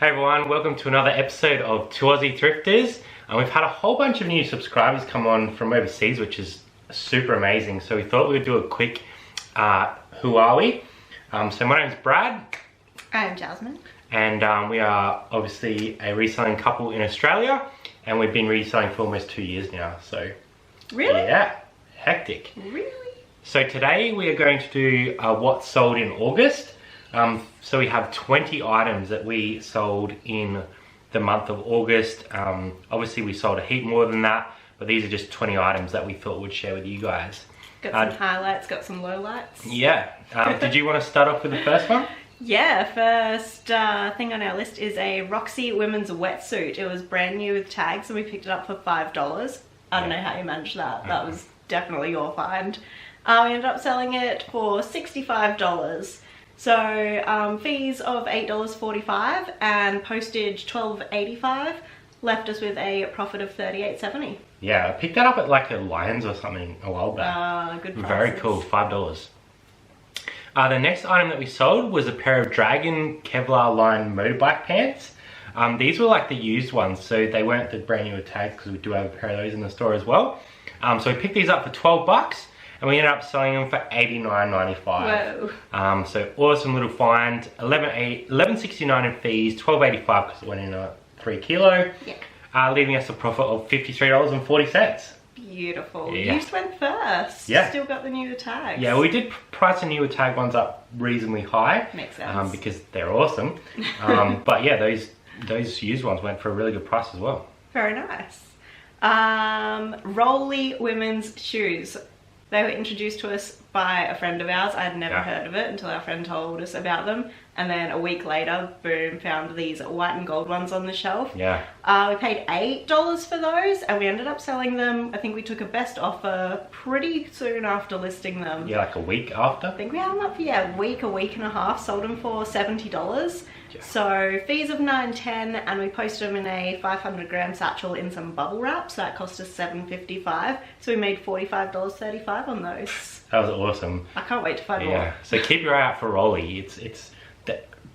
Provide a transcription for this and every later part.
Hey everyone, welcome to another episode of Two Aussie Thrifters. And we've had a whole bunch of new subscribers come on from overseas, which is super amazing. So we thought we'd do a quick who are we? So my name's Brad. I'm Jasmine. And we are obviously a reselling couple in Australia. And we've been reselling for almost 2 years now. So really? Yeah, hectic. Really? So today we are going to do what sold in August. So we have 20 items that we sold in the month of August. Obviously we sold a heap more than that, but these are just 20 items that we thought we'd share with you guys. Got some highlights, got some lowlights. Yeah. Did you want to start off with the first one? Yeah, first thing on our list is a Roxy women's wetsuit. It was brand new with tags and we picked it up for $5. I don't know how you managed that. That was definitely your find. We ended up selling it for $65. So fees of $8.45 and postage $12.85 left us with a profit of $38.70. Yeah, I picked that up at like a Lions or something a while back. Good prices. Very cool, $5. The next item that we sold was a pair of Dragon Kevlar lined motorbike pants. These were like the used ones, so they weren't the brand new tags because we do have a pair of those in the store as well. So we picked these up for $12 and we ended up selling them for $89.95. Whoa. So awesome little find. $11.69 in fees, $12.85 because it went in a 3 kilo. Yeah. Leaving us a profit of $53.40. Beautiful. Yeah. Used went first. Yeah. Still got the newer tags. Yeah, we did price the newer tag ones up reasonably high. Makes sense. Because they're awesome. But yeah, those used ones went for a really good price as well. Very nice. Rolly women's shoes. They were introduced to us by a friend of ours. I'd never heard of it until our friend told us about them. And then a week later, boom, found these white and gold ones on the shelf. Yeah. We paid $8 for those and we ended up selling them. I think we took a best offer pretty soon after listing them. Yeah, like a week after. I think we had them up for a week and a half. Sold them for $70. Yeah. So fees of $9.10 and we posted them in a 500-gram satchel in some bubble wrap. So that cost us $7.55. So we made $45.35 on those. That was awesome. I can't wait to find more. Yeah. So keep your eye out for Rolly. It's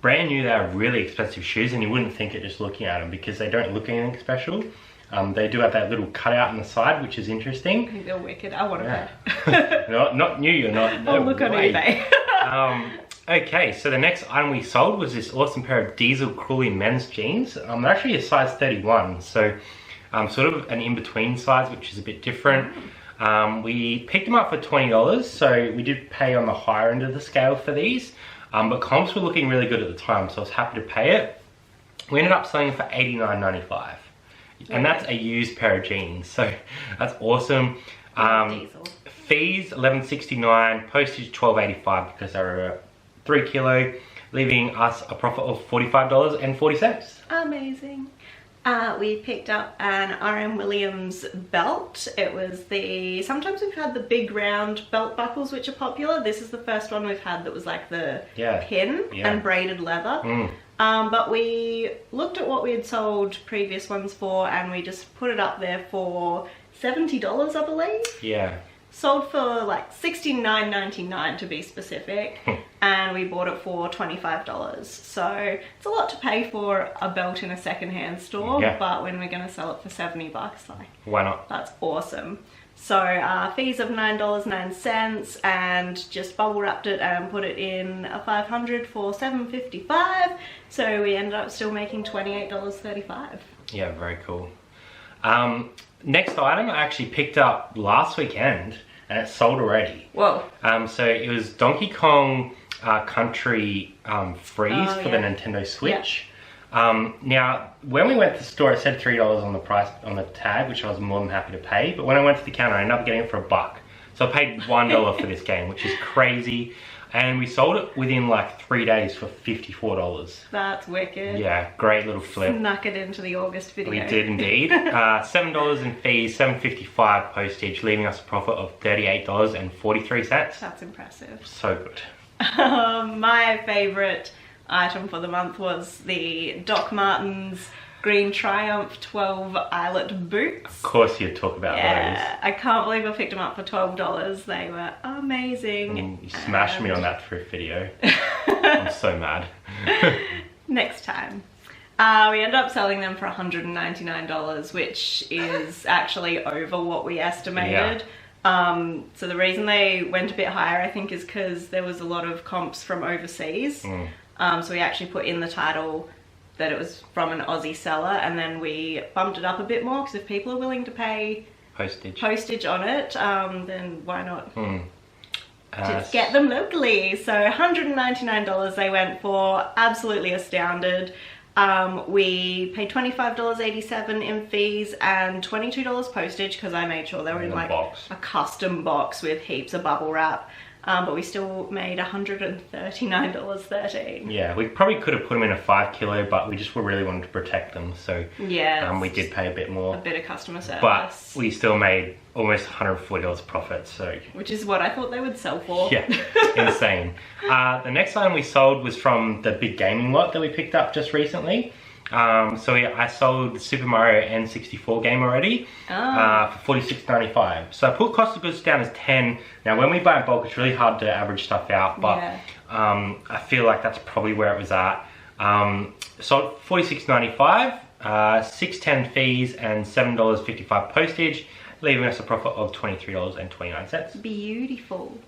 brand new. They're really expensive shoes, and you wouldn't think it just looking at them because they don't look anything special. They do have that little cutout on the side, which is interesting. I think they're wicked. I want a pair. not new. You're not. No I'll look on eBay. Okay, so the next item we sold was this awesome pair of Diesel Cruelly men's jeans. They're actually a size 31, so sort of an in-between size, which is a bit different. We picked them up for $20, so we did pay on the higher end of the scale for these, but comps were looking really good at the time, so I was happy to pay it. We ended up selling it for $89.95, and that's a used pair of jeans, so that's awesome. Fees $11.69, postage $12.85 because they were a 3 kilo, leaving us a profit of $45.40. Amazing. We picked up an RM Williams belt. It was sometimes we've had the big round belt buckles which are popular. This is the first one we've had that was like the pin and braided leather. But we looked at what we had sold previous ones for and we just put it up there for $70, I believe. Yeah. Sold for like $69.99 to be specific, and we bought it for $25. So it's a lot to pay for a belt in a secondhand store, but when we're gonna sell it for $70, like, why not? That's awesome. So fees of $9.09 and just bubble wrapped it and put it in a 500 for $7.55. So we ended up still making $28.35. Yeah, very cool. Next item I actually picked up last weekend and it sold already. Whoa. So it was Donkey Kong Country Freeze for the Nintendo Switch. Now, when we went to the store, it said $3 on the price on the tag, which I was more than happy to pay. But when I went to the counter, I ended up getting it for $1. So I paid $1 for this game, which is crazy. And we sold it within like 3 days for $54. That's wicked. Yeah, great little flip. Snuck it into the August video. We did indeed. $7 in fees, $7.55 postage, leaving us a profit of $38.43. That's impressive. So good. My favourite item for the month was the Doc Martens Green Triumph 12 eyelet boots. Of course you'd talk about those. I can't believe I picked them up for $12. They were amazing. You smashed me on that thrift video. I'm so mad. Next time. We ended up selling them for $199, which is actually over what we estimated. So the reason they went a bit higher, I think, is because there was a lot of comps from overseas. So we actually put in the title that it was from an Aussie seller, and then we bumped it up a bit more because if people are willing to pay postage on it, then why not? Just get them locally. So $199 they went for, absolutely astounded. We paid $25.87 in fees and $22 postage because I made sure they were in like a custom box with heaps of bubble wrap. But we still made $139.13. Yeah, we probably could have put them in a 5 kilo, but we just really wanted to protect them. So yeah, we did pay a bit more. A bit of customer service. But we still made almost $140 profit. So which is what I thought they would sell for. Yeah, insane. The next item we sold was from the big gaming lot that we picked up just recently. I sold the Super Mario N64 game already for $46.95. So I put cost of goods down as 10. Now when we buy in bulk, it's really hard to average stuff out, but I feel like that's probably where it was at. Sold $46.95, $6.10 fees and $7.55 postage, leaving us a profit of $23.29. Beautiful.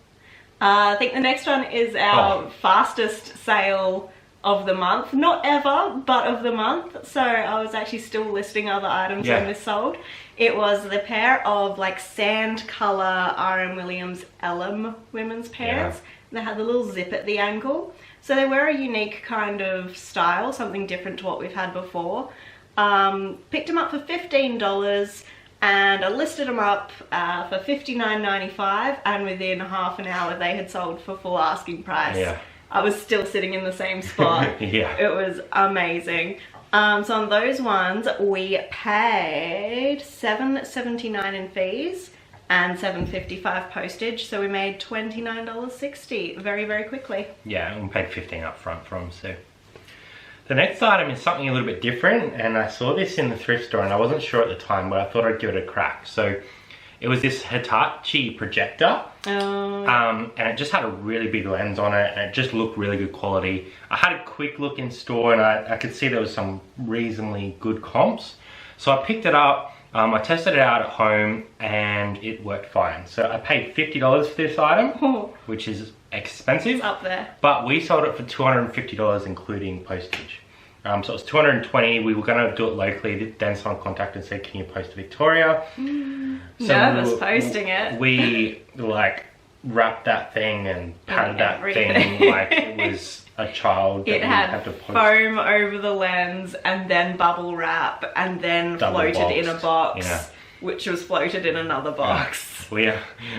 I think the next one is our fastest sale of the month, not ever, but of the month. So I was actually still listing other items when this sold. It was the pair of like sand color R.M. Williams Ellum women's pants. They had the little zip at the ankle. So they were a unique kind of style, something different to what we've had before. Picked them up for $15 and I listed them up for $59.95, and within half an hour they had sold for full asking price. I was still sitting in the same spot. It was amazing. So on those ones, we paid $7.79 in fees and $7.55 postage. So we made $29.60 very, very quickly. Yeah, and we paid $15 up front for them. So the next item is something a little bit different, and I saw this in the thrift store, and I wasn't sure at the time, but I thought I'd give it a crack. So it was this Hitachi projector. And it just had a really big lens on it, and it just looked really good quality. I had a quick look in store, and I could see there was some reasonably good comps. So I picked it up, I tested it out at home, and it worked fine. So I paid $50 for this item, which is expensive. It's up there. But we sold it for $250 including postage. So it was $220. We were going to do it locally. Then someone contacted and said, "Can you post to Victoria?" Nervous posting it. We like wrapped that thing and patted that thing like it was a child. It had to foam over the lens, and then bubble wrap, and then floated in a box, which was floated in another box. We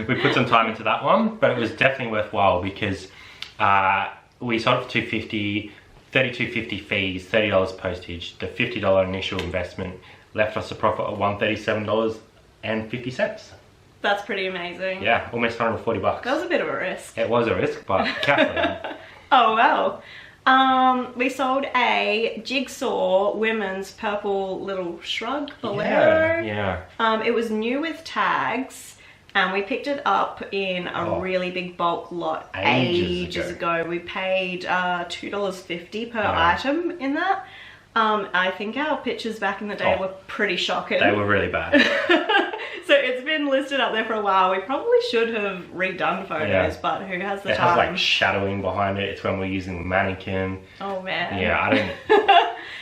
put some time into that one, but it was definitely worthwhile because we sold it for $250. $32.50 fees, $30 postage. The $50 initial investment left us a profit of $137.50. That's pretty amazing. Yeah, almost $140. That was a bit of a risk. It was a risk, but carefully. Oh wow. We sold a Jigsaw women's purple little shrug bolero. It was new with tags. And we picked it up in a really big bulk lot ages ago. We paid $2.50 per item in that. I think our pictures back in the day were pretty shocking. They were really bad. So it's been listed up there for a while. We probably should have redone photos, but who has the time? It has like shadowing behind it. It's when we're using the mannequin. Oh man. Yeah, I don't...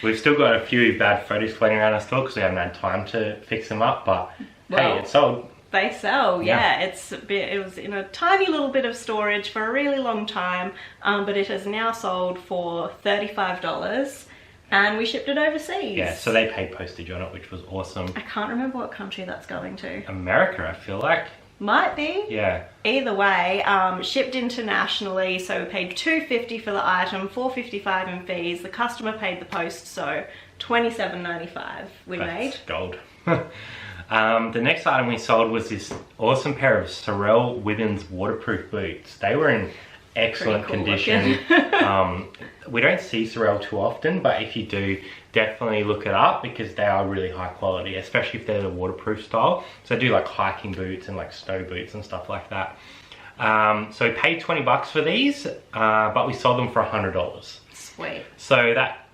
We've still got a few bad photos floating around our store because we haven't had time to fix them up, but hey, it sold. They sell, it was in a tiny little bit of storage for a really long time, but it has now sold for $35, and we shipped it overseas. Yeah, so they paid postage on it, which was awesome. I can't remember what country that's going to. America, I feel like. Might be. Yeah. Either way, shipped internationally, so we paid $250 for the item, $4.55 in fees. The customer paid the post, so $27.95 we made. Gold. The next item we sold was this awesome pair of Sorel women's waterproof boots. They were in excellent condition. We don't see Sorel too often, but if you do, definitely look it up because they are really high quality, especially if they're the waterproof style. So I do like hiking boots and like snow boots and stuff like that. So we paid $20 for these, but we sold them for $100. Sweet. So that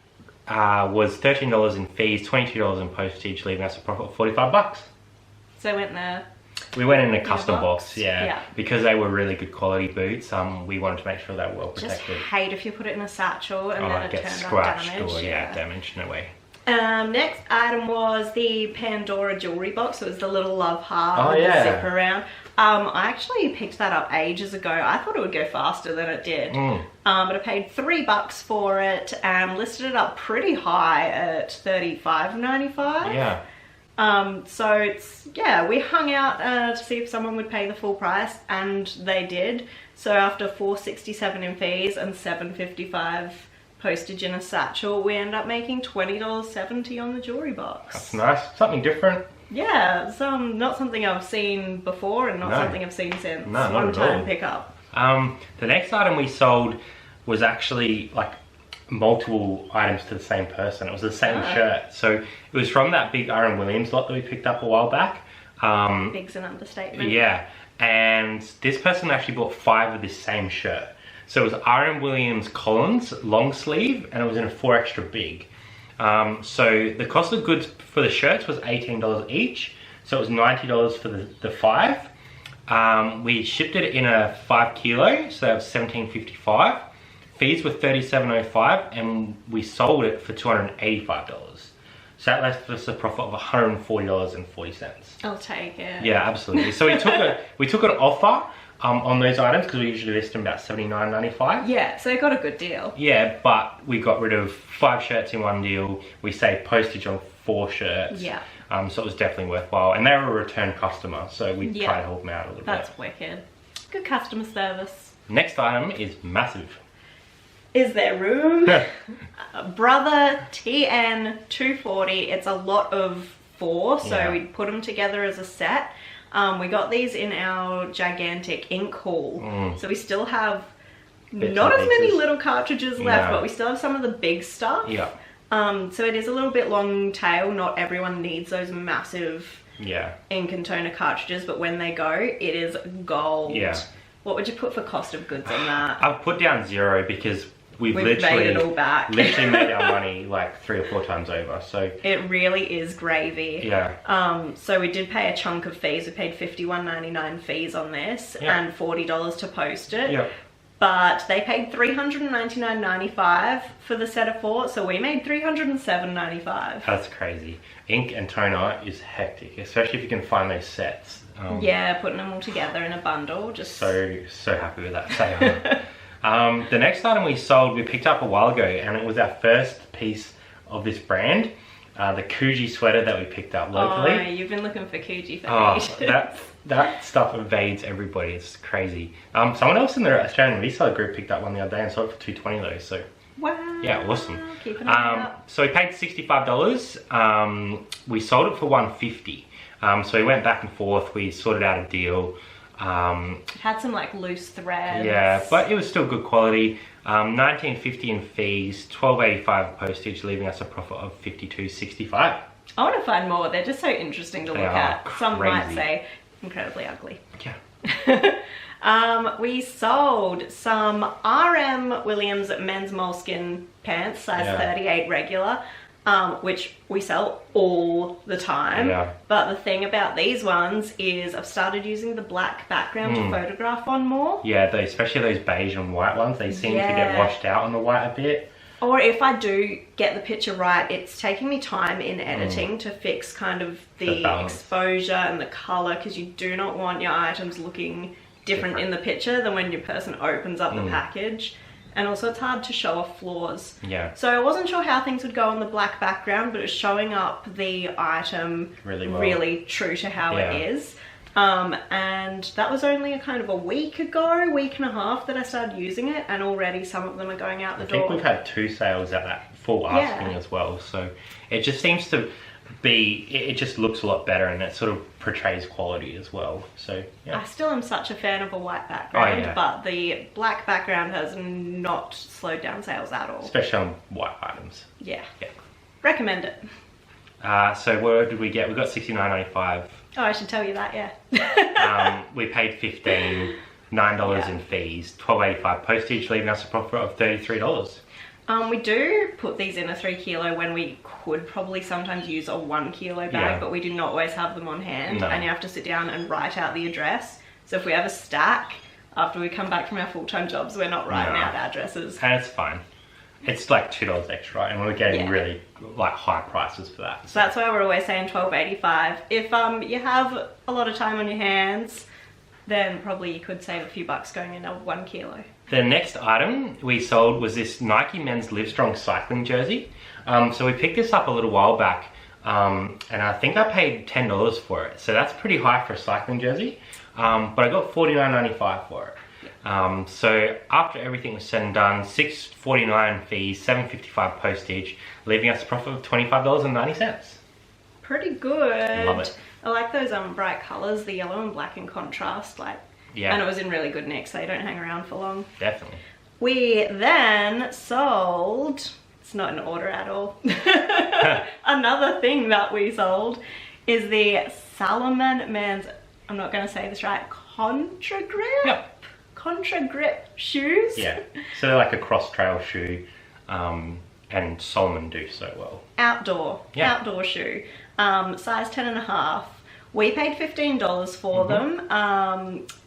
was $13 in fees, $22 in postage, leaving us a profit of $45. So I went there. We went in a custom box, yeah. yeah, because they were really good quality boots. We wanted to make sure they were well Just protected. hate if you put it in a satchel and then it gets turned up scratched damaged. or damaged, no way. Next item was the Pandora jewelry box. So it was the little love heart with the zip around. I actually picked that up ages ago. I thought it would go faster than it did. But I paid $3 for it and listed it up pretty high at $35.95. Yeah. So it's, we hung out to see if someone would pay the full price, and they did. So after $4.67 in fees and $7.55 postage in a satchel, we ended up making $20.70 on the jewelry box. That's nice. Something different. Yeah, it's not something I've seen before and not something I've seen since. No, not One at time all. pick up. The next item we sold was actually like multiple items to the same person. It was the same shirt. So it was from that big R.M. Williams lot that we picked up a while back. Big's an understatement. Yeah, and this person actually bought 5 of this same shirt. So it was R.M. Williams Collins long sleeve, and it was in a 4 extra big. So the cost of goods for the shirts was $18 each. So it was $90 for the 5. We shipped it in a 5 kilo, so that was $17.55. Fees were $37.05, and we sold it for $285. So that left us a profit of $140.40. I'll take it. Yeah, absolutely. So we took an offer on those items because we usually list them about $79.95. Yeah, so I got a good deal. Yeah, but we got rid of 5 shirts in one deal. We saved postage on 4 shirts. Yeah. So it was definitely worthwhile. And they were a return customer, so we tried to help them out a little That's bit. wicked. Good customer service. Next item is massive. Is there room? Brother TN240. It's a lot of 4, so we put them together as a set. We got these in our gigantic ink haul. So we still have not as many little cartridges left, but we still have some of the big stuff. Yeah. So it is a little bit long tail. Not everyone needs those massive ink and toner cartridges, but when they go, it is gold. Yeah. What would you put for cost of goods on that? I've put down 0 because we've literally made it all back. literally made our money like 3 or 4 times over. So it really is gravy. Yeah. So we did pay a chunk of fees. We paid $51.99 fees on this and $40 to post it. Yeah. But they paid $399.95 for the set of 4, so we made $307.95. That's crazy. Ink and toner is hectic, especially if you can find those sets. Yeah, putting them all together in a bundle. Just so happy with that sale. The next item we sold, we picked up a while ago, and it was our first piece of this brand, the Coogee sweater that we picked up locally. Oh, you've been looking for Coogee for ages. That stuff evades everybody. It's crazy. Someone else in the Australian reseller group picked up one the other day and sold it for $220 though. So wow. Yeah, awesome. Keep an eye out. So we paid $65. We sold it for $150. So we went back and forth. We sorted out a deal. It had some like loose threads. Yeah, but it was still good quality. $19.50 in fees, $12.85 postage, leaving us a profit of $52.65. I want to find more. They're just so interesting to look at. Some might crazy. say incredibly ugly. Yeah. We sold some R.M. Williams men's moleskin pants, size 38 regular, which we sell all the time. Yeah. But the thing about these ones is I've started using the black background to photograph on more. Yeah, especially those beige and white ones, they seem to get washed out on the white a bit. Or if I do get the picture right, it's taking me time in editing to fix kind of the exposure and the color, because you do not want your items looking different in the picture than when your person opens up the package. And also it's hard to show off flaws. Yeah. So I wasn't sure how things would go on the black background, but it's showing up the item really true to how it is. And that was only a kind of a week and a half that I started using it, and already some of them are going out the door. I think we've had 2 sales at that full asking as well, so it just seems to be, it just looks a lot better, and it sort of portrays quality as well. So yeah. I still am such a fan of a white background, but the black background has not slowed down sales at all. Especially on white items. Yeah. Recommend it. So what did we get? We got $69.95. Oh, I should tell you that, yeah. We paid $15, $9 in fees, $12.85 postage, leaving us a profit of $33. We do put these in a 3 kilo when we could probably sometimes use a 1 kilo bag, Yeah. but we do not always have them on hand. No. And you have to sit down and write out the address. So if we have a stack, after we come back from our full-time jobs, we're not writing No. out addresses. And it's fine. It's like $2 extra, and we're getting Yeah. really like high prices for that. So that's why we're always saying $12.85. If you have a lot of time on your hands, then probably you could save a few bucks going in a 1 kilo. The next item we sold was this Nike men's Livestrong cycling jersey. So we picked this up a little while back, and I think I paid $10 for it. So that's pretty high for a cycling jersey, but I got $49.95 for it. So after everything was said and done, $6.49 fees, $7.55 postage, leaving us a profit of $25.90. Pretty good. Love it. I like those bright colours, the yellow and black in contrast, like, Yeah. and it was in really good nick, so they don't hang around for long. Definitely. We then sold, it's not in order at all, another thing that we sold is the Salomon men's, I'm not going to say this right, Contra Grip? Yep. Contra Grip shoes. Yeah. So they're like a cross trail shoe, and Solomon do so well. Outdoor shoe, size 10.5. We paid $15 for them,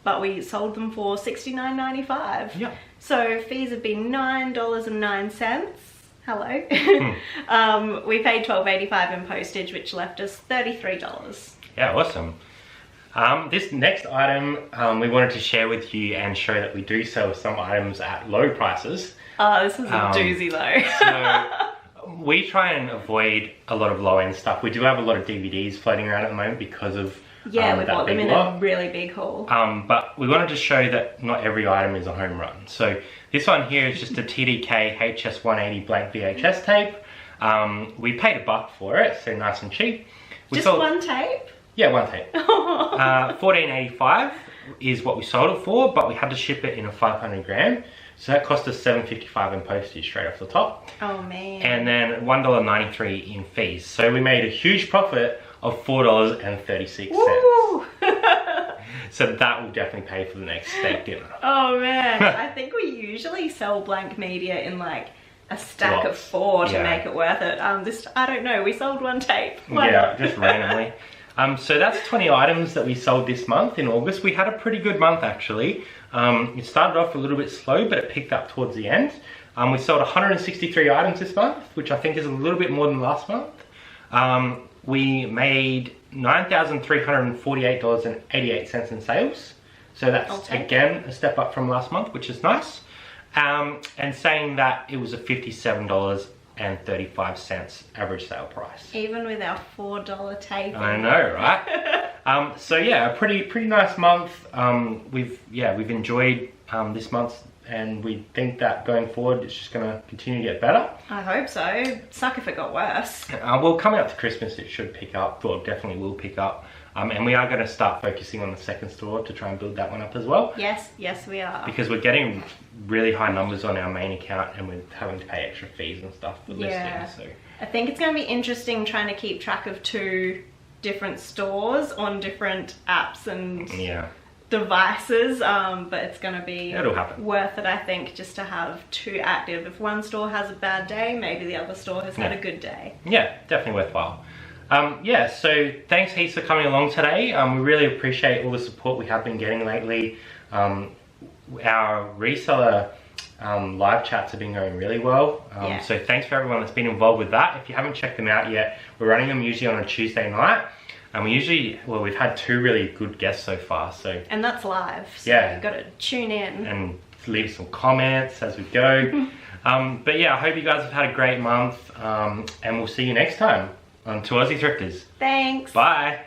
but we sold them for $69.95. Yeah. So fees would be $9.09. Hello. We paid $12.85 in postage, which left us $33. Yeah, awesome. This next item we wanted to share with you and show that we do sell some items at low prices. Oh, this is a doozy though. So we try and avoid a lot of low-end stuff. We do have a lot of DVDs floating around at the moment because of yeah, we that bought them big in lot. a really big haul. But we wanted to show that not every item is a home run. So this one here is just a TDK HS180 blank VHS tape. We paid $1 for it, so nice and cheap. We Just sold, one tape? Yeah, one tape. $14.85 is what we sold it for, but we had to ship it in a 500 gram. So that cost us $7.55 in postage straight off the top. Oh man. And then $1.93 in fees. So we made a huge profit of $4.36. Woo! So that will definitely pay for the next steak dinner. Oh man, I think we usually sell blank media in like a stack of Lots. 4 to Yeah. make it worth it. This, I don't know, we sold one tape. Why Yeah, not? just randomly. So that's 20 items that we sold this month in August. We had a pretty good month actually. It started off a little bit slow, but it picked up towards the end. We sold 163 items this month, which I think is a little bit more than last month. We made $9,348.88 in sales. So that's again a step up from last month, which is nice. And saying that it was a $57.35 average sale price. Even with our $4 tape. I know, right? So yeah, a pretty nice month. We've enjoyed this month, and we think that going forward it's just going to continue to get better. I hope so. Suck if it got worse. Well, coming up to Christmas it should pick up, or definitely will pick up. And we are going to start focusing on the second store to try and build that one up as well. Yes, we are. Because we're getting really high numbers on our main account, and we're having to pay extra fees and stuff for listings. So I think it's going to be interesting trying to keep track of 2 different stores on different apps and devices, but it's going to be It'll happen. worth it, I think, just to have 2 active. If one store has a bad day, maybe the other store has had a good day. Yeah, definitely worthwhile. So thanks heaps for coming along today. We really appreciate all the support we have been getting lately. Our reseller live chats have been going really well. So thanks for everyone that's been involved with that. If you haven't checked them out yet, we're running them usually on a Tuesday night. And we've had 2 really good guests so far. And that's live, so you've got to tune in. And leave some comments as we go. But yeah, I hope you guys have had a great month. And we'll see you next time on To Aussie Thrifters. Thanks. Bye.